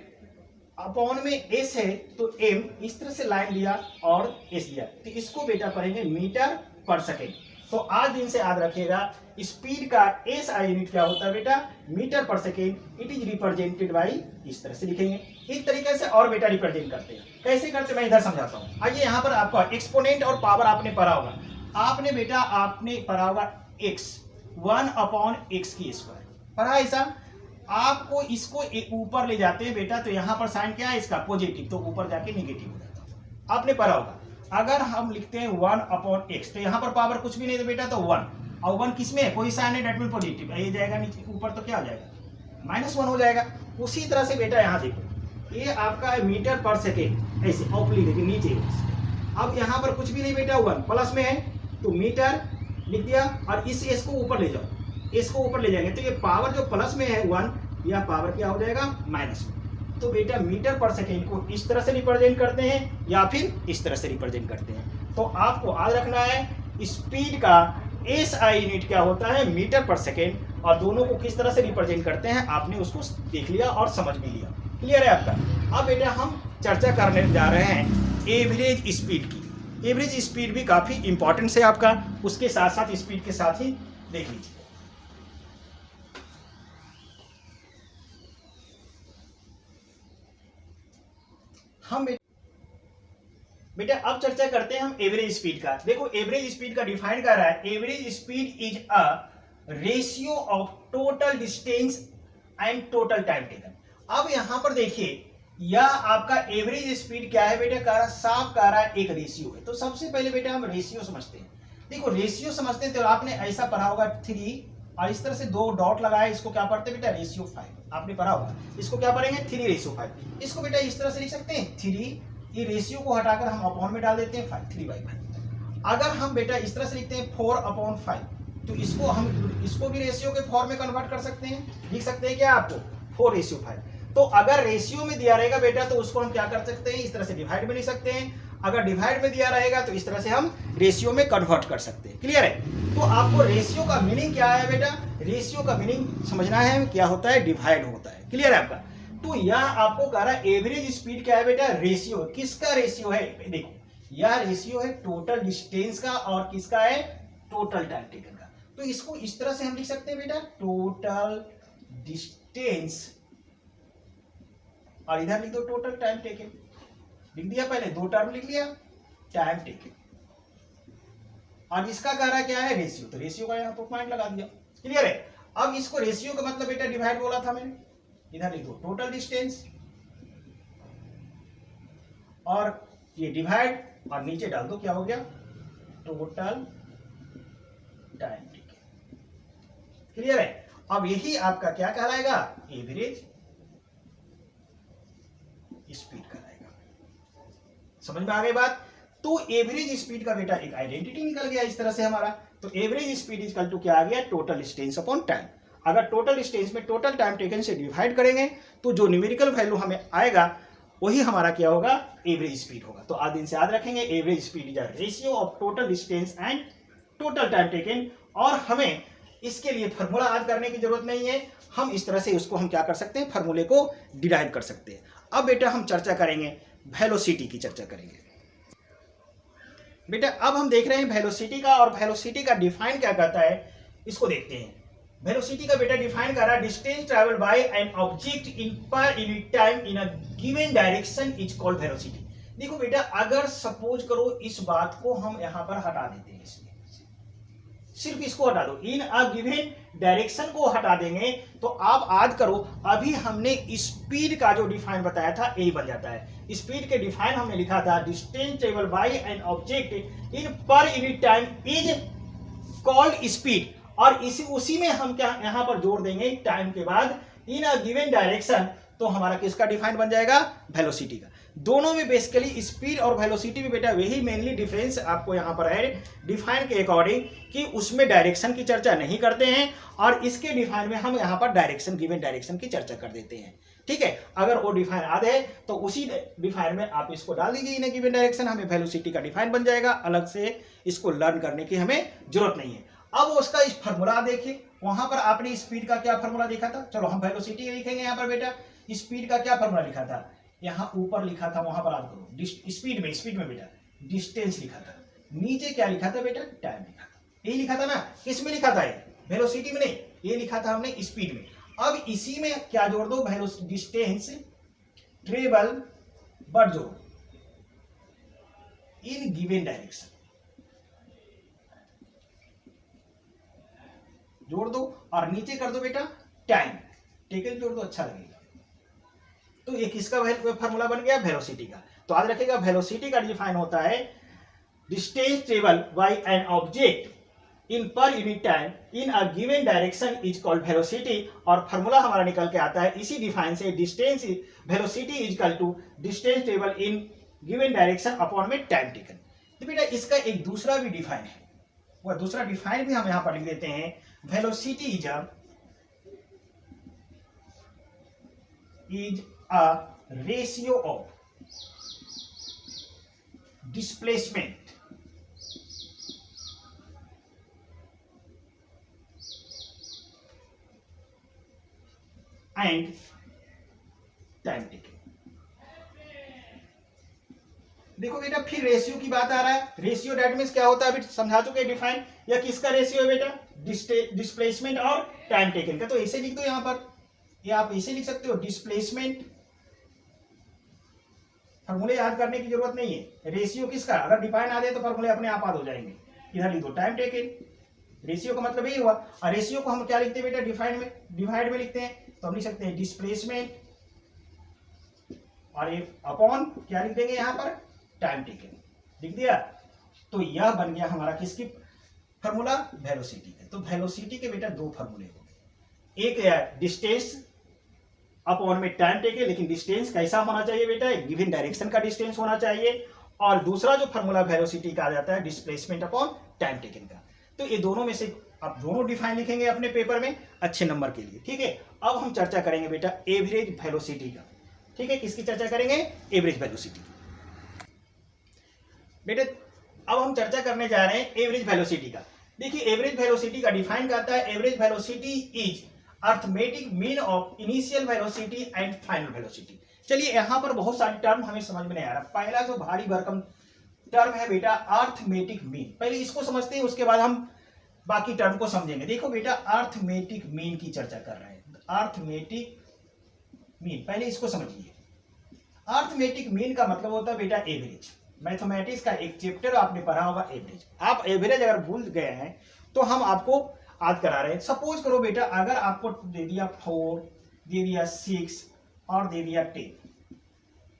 अपॉन में एस है तो एम, इस तरह से लाइन लिया और एस लिया, तो इसको बेटा पढ़ेंगे मीटर पर सेकेंड। तो आज दिन से याद रखिएगा, स्पीड का एस आई यूनिट क्या होता है बेटा, मीटर पर second. It is represented by, इस तरह से लिखेंगे। इस तरीके से और बेटा रिप्रेजेंट करते हैं, कैसे करते मैं इधर समझाता हूँ। आइए यहाँ पर आपका एक्सपोनेंट और पावर आपने पढ़ा होगा, आपने बेटा आपने पढ़ा होगा एक्स, 1/x की स्क्वायर पढ़ा ऐसा। आपको इसको ऊपर ले जाते हैं बेटा, तो यहाँ पर साइन क्या है इसका, पॉजिटिव, तो ऊपर जाके नेगेटिव हो जाता है, आपने पढ़ा होगा। अगर हम लिखते हैं 1/x, तो यहाँ पर पावर कुछ भी नहीं है बेटा, तो 1, और 1 किस में है, कोई साइन है, डेट मीन पॉजिटिव, ये जाएगा नीचे ऊपर, तो क्या हो जाएगा, -1 हो जाएगा। उसी तरह से बेटा यहाँ देखो, ये आपका है मीटर पर सेकेंड, ऐसे ऑब्लिक देखिए नीचे। अब यहाँ पर कुछ भी नहीं बेटा, 1 प्लस में है तो मीटर लिख दिया, और इस एस को ऊपर ले जाओ, इसको ऊपर ले जाएंगे तो ये पावर जो प्लस में है 1, यह पावर क्या हो जाएगा, माइनस में। तो बेटा मीटर पर सेकेंड को इस तरह से रिप्रेजेंट करते हैं या फिर इस तरह से रिप्रेजेंट करते हैं। तो आपको याद रखना है स्पीड का एस आई यूनिट क्या होता है, मीटर पर सेकेंड, और दोनों को किस तरह से रिप्रेजेंट करते हैं आपने उसको देख लिया और समझ भी लिया। क्लियर है आपका। अब बेटा हम चर्चा करने जा रहे हैं एवरेज स्पीड की। एवरेज स्पीड भी काफी इंपॉर्टेंट है आपका, उसके साथ साथ स्पीड के साथ ही देख लीजिए। हम बेटा अब चर्चा करते हैं हम एवरेज स्पीड का। देखो एवरेज स्पीड का डिफाइन कर रहा है, average speed is a ratio of total distance and total time taken. अब यहां पर देखिए यह आपका एवरेज स्पीड क्या है बेटा, कह रहा साफ कह रहा है एक रेशियो है। तो सबसे पहले बेटा हम रेशियो समझते हैं। देखो रेशियो समझते हैं तो आपने ऐसा पढ़ा होगा 3, और इस तरह से 2 डॉट लगाया, इसको क्या पढ़ते हैं बेटा, रेशियो 5 आपने पढ़ा होगा। इसको क्या पढ़ेंगे, 3:5। इसको बेटा इस तरह से लिख सकते हैं 3, ये रेशियो को हटाकर हम अपॉन में डाल देते हैं 5, 3/5। अगर हम बेटा इस तरह से लिखते हैं 4/5, तो इसको हम इसको भी रेशियो के फॉर्म में कन्वर्ट कर सकते हैं, लिख सकते हैं क्या आपको 4:5। तो अगर रेशियो में दिया रहेगा बेटा तो उसको हम क्या कर सकते हैं, इस तरह से डिवाइड में लिख सकते हैं। अगर डिवाइड में दिया रहेगा तो इस तरह से हम रेशियो में कन्वर्ट कर सकते हैं। क्लियर है। तो आपको रेशियो का मीनिंग क्या है बेटा, रेशियो का मीनिंग समझना है, क्या होता है, डिवाइड होता है। क्लियर है आपका। तो यह आपको कह रहा है एवरेज स्पीड क्या है बेटा, रेशियो। किसका रेशियो है, देखो यह रेशियो है टोटल डिस्टेंस का, और किसका है, टोटल टाइम टेकन का। तो इसको इस तरह से हम लिख सकते हैं बेटा, टोटल डिस्टेंस, और इधर लिख दो टोटल टाइम टेकन। लिख दिया, पहले 2 टर्म लिख लिया, टाइम टेकन, और इसका कह रहा है क्या है, रेशियो। तो रेशियो का यहाँ पर पॉइंट लगा दिया। क्लियर है। अब इसको रेशियो का मतलब बेटा डिवाइड बोला था मैंने, इधर लिख दो टोटल डिस्टेंस, और ये डिवाइड, और नीचे डाल दो क्या हो गया, टोटल टाइम टेकन। क्लियर है। अब यही आपका क्या कहलाएगा, एवरेज स्पीड कहलाएगा। समझ में आ गई बात। तो एवरेज स्पीड का बेटा एक आइडेंटिटी निकल गया इस तरह से हमारा। तो एवरेज स्पीड इक्वल टू क्या आ गया, टोटल डिस्टेंस अपॉन टाइम। अगर टोटल डिस्टेंस में टोटल टाइम टेकन से डिवाइड करेंगे तो जो न्यूमेरिकल वैल्यू हमें आएगा वही हमारा क्या होगा, एवरेज स्पीड होगा। तो आज दिन से याद रखेंगे average speed is a ratio of total distance and total time taken. और हमें इसके लिए फार्मूला याद करने की जरूरत नहीं है, हम इस तरह से उसको हम क्या कर सकते हैं, फार्मूले को डिराइव कर सकते हैं। अब बेटा हम चर्चा करेंगे वेलोसिटी की, चर्चा करेंगे बेटा। अब हम देख रहे हैं वेलोसिटी का, और वेलोसिटी का डिफाइन क्या करता है इसको देखते हैं। वेलोसिटी का बेटा डिफाइन कर रहा है, distance travel by an object in per unit time in a given direction is called velocity. देखो बेटा अगर सपोज करो इस बात को हम यहां पर हटा देते हैं, इसमें सिर्फ इसको हटा दो, इन अ गिवन डायरेक्शन को हटा देंगे तो आप याद करो अभी हमने स्पीड का जो डिफाइन बताया था यही बन जाता है। स्पीड के डिफाइन हमने लिखा था, distance travel by an object in per unit time is called speed. और उसी में हम क्या यहां पर जोड़ देंगे टाइम के बाद इन अ गिवन डायरेक्शन, तो हमारा किसका डिफाइन बन जाएगा, वेलोसिटी का। दोनों में बेसिकली स्पीड और वेलोसिटी में बेटा वही मेनली डिफरेंस आपको यहां पर है डिफाइन के अकॉर्डिंग, कि उसमें डायरेक्शन की चर्चा नहीं करते हैं, और इसके डिफाइन में हम यहां पर डायरेक्शन, गिवन डायरेक्शन की चर्चा कर देते हैं। ठीक है। अगर वो डिफाइन याद है तो उसी डिफाइन में आप इसको डाल दीजिए इन गिवन डायरेक्शन, हमें वेलोसिटी का डिफाइन बन जाएगा। अलग से इसको लर्न करने की हमें जरूरत नहीं है। अब उसका इस फार्मूला देखिए, वहां पर आपने स्पीड का क्या फार्मूला देखा था, चलो हम वेलोसिटी लिखेंगे यहाँ पर बेटा। स्पीड का क्या फार्मूला लिखा था, यहाँ ऊपर लिखा था, वहां पर याद करो, स्पीड में बेटा डिस्टेंस लिखा था, नीचे क्या लिखा था बेटा, टाइम लिखा था। यही लिखा था ना, किस में लिखा था ये, वेलोसिटी में नहीं, ये लिखा था हमने स्पीड में। अब इसी में क्या जोड़ दो, डिस्टेंस ट्रेवल बट जोड़ इन गिवन डायरेक्शन जोड़ दो, और नीचे कर दो बेटा टाइम टेकन जोड़ दो, अच्छा लगेगा। तो ये किसका फॉर्मूला बन गया, वेलोसिटी का। तो याद रखिएगा वेलोसिटी का डिफाइन होता है distance travel by an object in per unit time in a given direction is called velocity. और फॉर्मूला हमारा निकल के आता है इसी डिफाइन से, distance velocity is equal to distance travel in given direction upon में टाइम टेकन। तो बेटा इसका एक दूसरा भी डिफाइन है, वह दूसरा डिफाइन भी हम यहां पर लिख देते हैं, velocity is a ratio of displacement and time taken। देखो बेटा फिर रेशियो की बात आ रहा है, रेशियो डेट मीन्स क्या होता है, अभी समझा चुके डिफाइन। या किसका रेशियो है बेटा, डिस्प्लेसमेंट और टाइम टेकन का। तो ऐसे लिख दो यहां पर, या आप ऐसे लिख सकते हो, डिस्प्लेसमेंट, फॉर्मूले याद करने की जरूरत नहीं है। रेशियो किसका, अगर डिफाइन आ जाए तो फॉर्मूले अपने आप याद हो जाएंगे। इधर लिख दो टाइम टेकन, रेशियो का मतलब यही हुआ। और रेशियो को हम क्या लिखते हैं बेटा, डिवाइड में लिखते हैं, तो हम लिख सकते हैं डिस्प्लेसमेंट और एक अपॉन क्या लिख देंगे यहाँ पर, टाइम टेकन, लिख दिया। तो यह बन गया हमारा किसकी फॉर्मूला, वेलोसिटी का। तो वेलोसिटी के बेटा दो फॉर्मूले हो, एक है डिस्टेंस अपॉन में टाइम टेकन, लेकिन डिस्टेंस कैसा होना चाहिए बेटा, गिवन डायरेक्शन का डिस्टेंस होना चाहिए। और दूसरा जो फॉर्मूला वेलोसिटी का आ जाता है डिस्प्लेसमेंट अपॉन टाइम टेकन का। तो ये दोनों में से आप दोनों डिफाइन लिखेंगे अपने पेपर में अच्छे नंबर के लिए, ठीक है। अब हम चर्चा करेंगे बेटा एवरेज वेलोसिटी का, ठीक है। किसकी चर्चा करेंगे, एवरेज वेलोसिटी। बेटे अब हम चर्चा करने जा रहे हैं एवरेज वेलोसिटी का। देखिए एवरेज वेलोसिटी का डिफाइन करता है, average velocity is arithmetic mean of initial velocity and final velocity. चलिए यहाँ पर बहुत सारी टर्म हमें समझ में नहीं आ रहा। पहला जो भारी भरकम टर्म है बेटा अर्थमेटिक मीन, पहले इसको समझते हैं, उसके बाद हम बाकी टर्म को समझेंगे। देखो बेटा अर्थमेटिक मीन की चर्चा कर रहे हैं, अर्थमेटिक मीन, पहले इसको समझिए। अर्थमेटिक मीन का मतलब होता है बेटा एवरेज। मैथमेटिक्स का एक चैप्टर आपने पढ़ा होगा एवरेज। आप एवरेज अगर भूल गए हैं तो हम आपको याद करा रहे हैं। सपोज करो बेटा अगर आपको दे दिया 4, दे दिया 6 और दे दिया 10,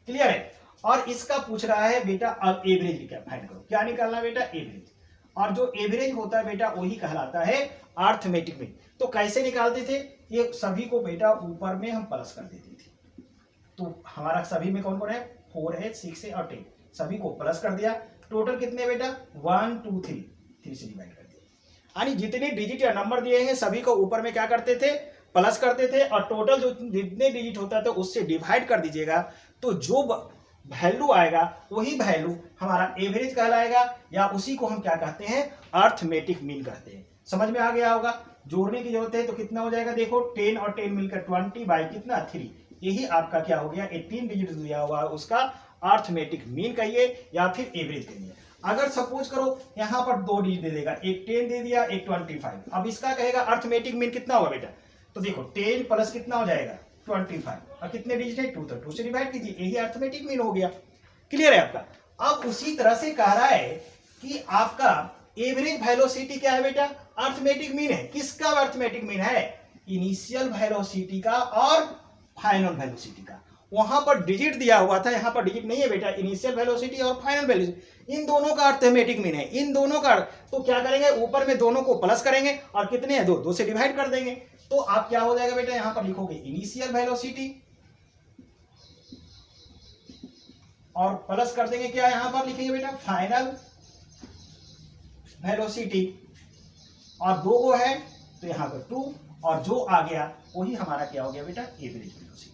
क्लियर है, और इसका पूछ रहा है बेटा अब एवरेज क्या फाइंड करो, क्या निकालना बेटा, एवरेज। और जो एवरेज होता है बेटा वही कहलाता है अर्थमेटिक मीन। तो कैसे निकालते थे, ये सभी को बेटा ऊपर में हम प्लस कर देते थे। तो हमारा सभी में कौन कौन है, 4 है, 6 है और 10, सभी को प्लस कर दिया। टोटल कितने बेटा, 1 2 3 से डिवाइड कर दिया। यानी जितने डिजिट या नंबर दिए हैं सभी को ऊपर में क्या करते थे, प्लस करते थे, और टोटल जो जितने डिजिट होता था उससे डिवाइड कर दीजिएगा। तो जो वैल्यू आएगा वही वैल्यू हमारा एवरेज कहलाएगा, या उसी को हम क्या कहते हैं, अर्थमेटिक मीन कहते हैं। समझ में आ गया होगा। जोड़ने की जरूरत है तो कितना हो जाएगा, देखो 10 और 10 मिलकर 20 बाई कितना 3, यही आपका क्या हो गया, 18 डिजिट दिया हुआ है, उसका अर्थमेटिक मीन कहिए या फिर एवरेज कहिए। अगर सपोज करो यहाँ पर 2 डिजिट दे देगा, एक 10 दे दिया, एक 25, अब इसका कहेगा अर्थमेटिक मीन कितना होगा बेटा, तो देखो 10 प्लस कितना हो जाएगा 25, और कितने डिजिट है 2, तो 2 से डिवाइड कीजिए, यही अर्थमेटिक मीन हो गया। क्लियर है आपका। अब उसी तरह से कह रहा है कि आपका एवरेज वेलोसिटी क्या है बेटा, अर्थमेटिक मीन है। किसका अर्थमेटिक मीन है, इनिशियल वेलोसिटी का और फाइनल वेलोसिटी का। वहां पर डिजिट दिया हुआ था, यहाँ पर डिजिट नहीं है बेटा, इनिशियल वेलोसिटी और फाइनल वेलोसिटी, इन दोनों का अर्थमेटिक मीन है, इन दोनों का। तो क्या करेंगे, ऊपर में दोनों को प्लस करेंगे और कितने हैं 2 से डिवाइड कर देंगे। तो आप क्या हो जाएगा बेटा, यहां पर लिखोगे इनिशियल वेलोसिटी और प्लस कर देंगे क्या, यहां पर लिखेंगे बेटा फाइनल वेलोसिटी, और 2 को है तो यहां पर 2, और जो आ गया वही हमारा क्या हो गया बेटा, एवरेज वेलोसिटी।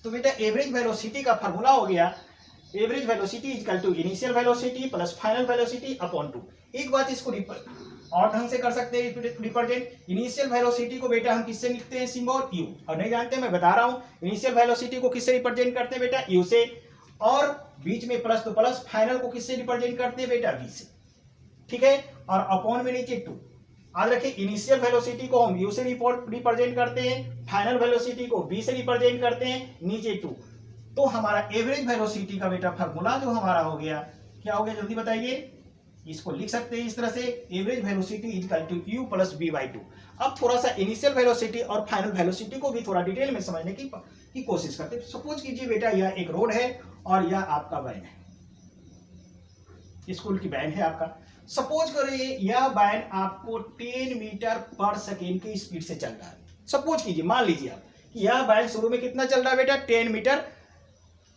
तो बेटा एवरेज वेलोसिटी का फार्मूला हो गया, average velocity is equal to initial velocity plus final velocity upon 2। एक बात इसको और ढंग से कर सकते हैं रिप्रेजेंट। इनिशियल वेलोसिटी को बेटा हम किससे लिखते हैं, सिंबल यू, और नहीं जानते मैं बता रहा हूँ, इनिशियल वेलोसिटी को किससे रिप्रेजेंट करते हैं बेटा, यू से, और बीच में प्लस तो प्लस, फाइनल को किससे रिप्रेजेंट करते हैं बेटा, वी से, ठीक है, और अपॉन में नीचे 2। याद रखिए इनिशियल वेलोसिटी को हम यू से रिप्रेजेंट करते हैं, फाइनल वेलोसिटी को वी से रिप्रेजेंट करते हैं, नीचे 2। तो हमारा एवरेज वेलोसिटी का बेटा फार्मूला जो हमारा हो गया, क्या हो गया जल्दी बताइए, इसको लिख सकते हैं इस तरह से, average velocity equal to u plus v by 2। अब थोड़ा सा इनिशियल वेलोसिटी और फाइनल वेलोसिटी को भी थोड़ा डिटेल में समझने की कोशिश करते हैं। सपोज कीजिए बेटा यह एक रोड है और यह आपका वैन है, स्कूल की वैन है आपका। सपोज करिए यह वैन आपको 10 मीटर पर सेकेंड की स्पीड से चल रहा है। सपोज कीजिए, मान लीजिए आप कि यह वैन शुरू में कितना चल रहा है बेटा, 10 मीटर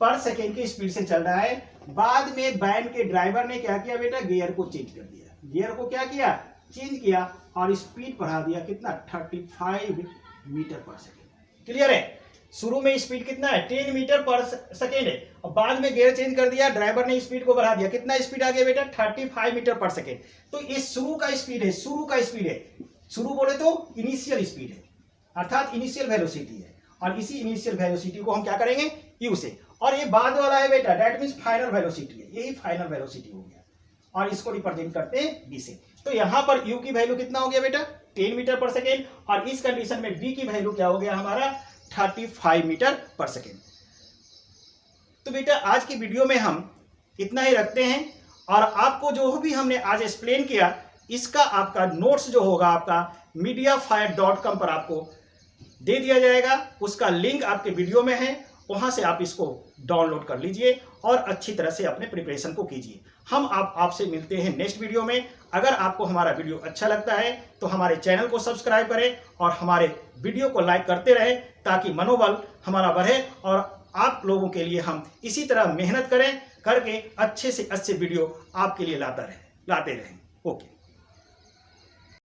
पर सेकेंड की स्पीड से चल रहा है। बाद में वैन के ड्राइवर ने क्या किया बेटा, गियर को चेंज कर दिया, गियर को क्या किया, चेंज किया, और स्पीड बढ़ा दिया कितना, 35 मीटर पर सेकेंड। क्लियर है, शुरू में स्पीड कितना है, 10 मीटर पर सेकेंड है, और बाद में गियर चेंज कर दिया, ड्राइवर ने स्पीड को बढ़ा दिया, कितना स्पीड आ गया बेटा, 35 मीटर पर सेकेंड। तो इस शुरू का स्पीड है, शुरू का स्पीड है, शुरू बोले तो इनिशियल स्पीड है, अर्थात इनिशियल वेलोसिटी है, और इसी इनिशियल वेलोसिटी को हम क्या करेंगे, यू से, और ये बाद वाला है बेटा, दैट मींस फाइनल वेलोसिटी है, यही फाइनल वेलोसिटी हो गया, और इसको रिप्रेजेंट करते हैं बी से। तो यहां पर यू की वैल्यू कितना हो गया बेटा, 10 मीटर पर सेकेंड, और इस कंडीशन में बी की वैल्यू क्या हो गया हमारा, 35 मीटर पर सेकेंड। तो बेटा आज की वीडियो में हम इतना ही रखते हैं, और आपको जो भी हमने आज एक्सप्लेन किया, इसका आपका नोट्स जो होगा आपका mediafire.com पर आपको दे दिया जाएगा, उसका लिंक आपके वीडियो में है, वहां से आप इसको डाउनलोड कर लीजिए और अच्छी तरह से अपने प्रिपरेशन को कीजिए। हम आपसे मिलते हैं नेक्स्ट वीडियो में। अगर आपको हमारा वीडियो अच्छा लगता है तो हमारे चैनल को सब्सक्राइब करें और हमारे वीडियो को लाइक करते रहें, ताकि मनोबल हमारा बढ़े और आप लोगों के लिए हम इसी तरह मेहनत करें करके अच्छे से अच्छे वीडियो आपके लिए लाते रहें। ओके।